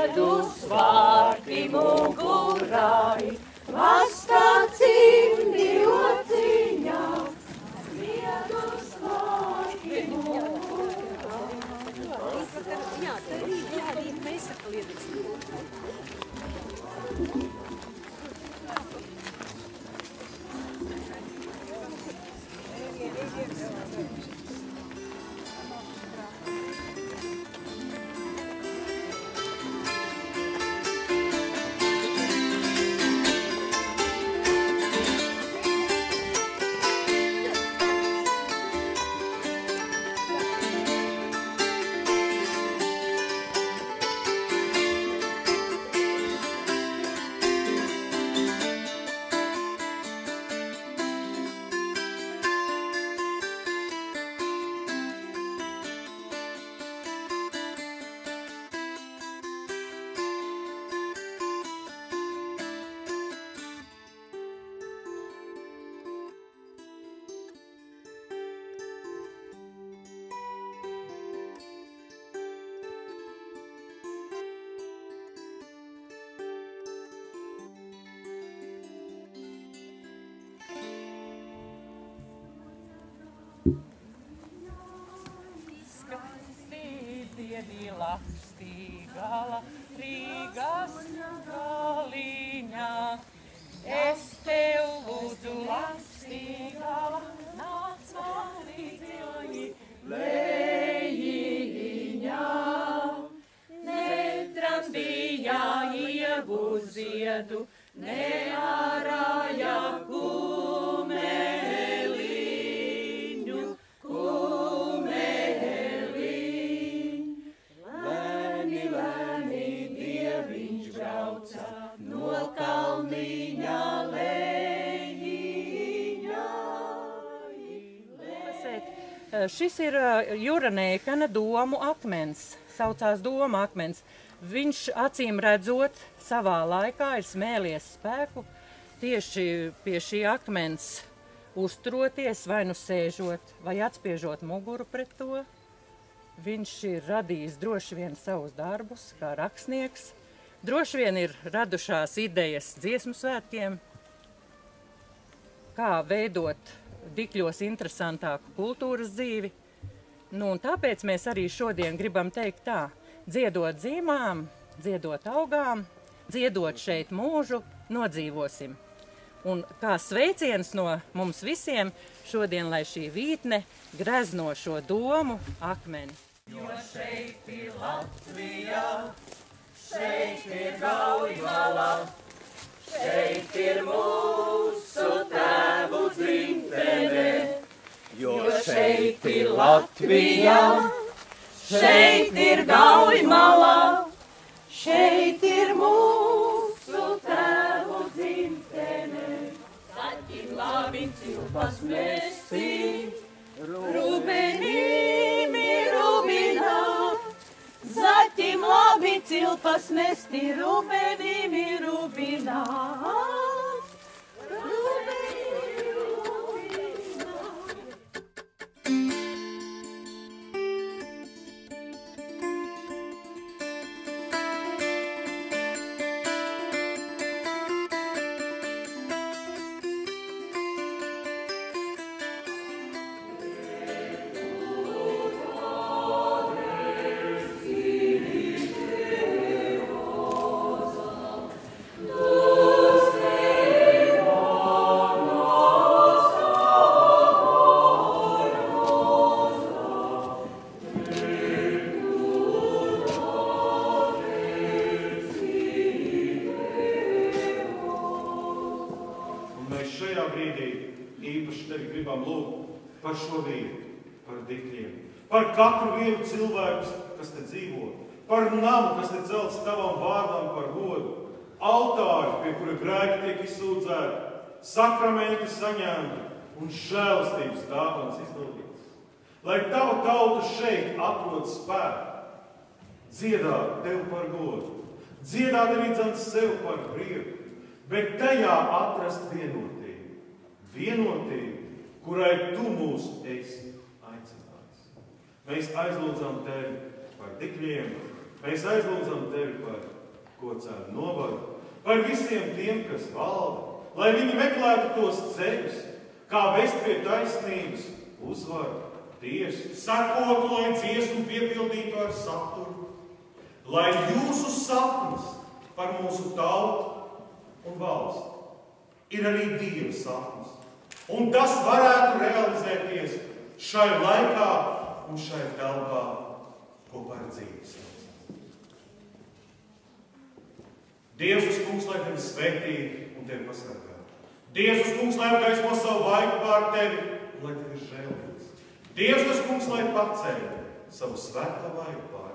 Ziedus vārti mugurai, vastā cimdi ociņā. Ziedus vārti mugurai. Jā, rīt mēs sakaliedīsim. Lakstīgala Rīgas galiņā. Es tev lūdzu, Lakstīgala, nāc man līdzi lejiņā. Netrambīja ievu ziedu, neārāja kumeliņu, no kalniņa lejiņā. Šis ir Juranēkana domu akmens, saucās doma akmens. Viņš acīm redzot savā laikā ir smēlies spēku tieši pie šī akmens uzturoties, vai nu sēžot, vai atspiežot muguru pret to. Viņš ir radījis droši vien savus darbus kā rakstnieks. Droši vien ir radušās idejas dziesmu svētkiem, kā veidot Dikļos interesantāku kultūras dzīvi. Nu, un tāpēc mēs arī šodien gribam teikt tā, dziedot zīmām, dziedot augām, dziedot šeit mūžu, nodzīvosim. Un kā sveiciens no mums visiem, šodien, lai šī vītne grezno šo domu akmeni. Jo šeit ir Latvija, šeit ir Gaujmala, šeit ir mūsu tēvu dzimtene. Jo šeit ir Latvija, šeit ir Gaujmala, šeit ir mūsu tēvu dzimtene. Zaķim labi cilpas mesti, rubenīmi rubināt. Zaķim labi cilpas mesti, rubenīmi rubināt. Par katru vienu cilvēku, kas te dzīvo, par namu, kas te celts tavam vārdam par godu, altāri, pie kura grēki tiek izsūdzēti, sakramenti saņemti un žēlastības dāvanas izdalītas. Lai tava tauta šeit atrod spēku, dziedāt tev par godu, dziedāt arī dzans sev par prieku, bet tajā atrast vienotību, vienotību, kurai tu mūs esi. Mēs aizlūdzam tevi par Dikļiem, mēs aizlūdzam tevi par ko cer novaru, par visiem tiem, kas valda, lai viņi meklētu tos ceļus, kā vest pie taisnības, uzvaru, tiesu, sekotu, lai dziesmu piepildītu ar saturu, lai jūsu sapnis par mūsu tautu un valsti ir arī Dieva sapnis, un tas varētu realizēties šai laikā un šai telpā, ko par dzīves. Dievs uz kungs, lai tevi svētī un tevi pasargā. Dievs uz kungs, lai apgaismo savu vaigu pār tevi un lai tevi žēlīgs. Dievs uz kungs, lai paceļ savu svēto vaigu pār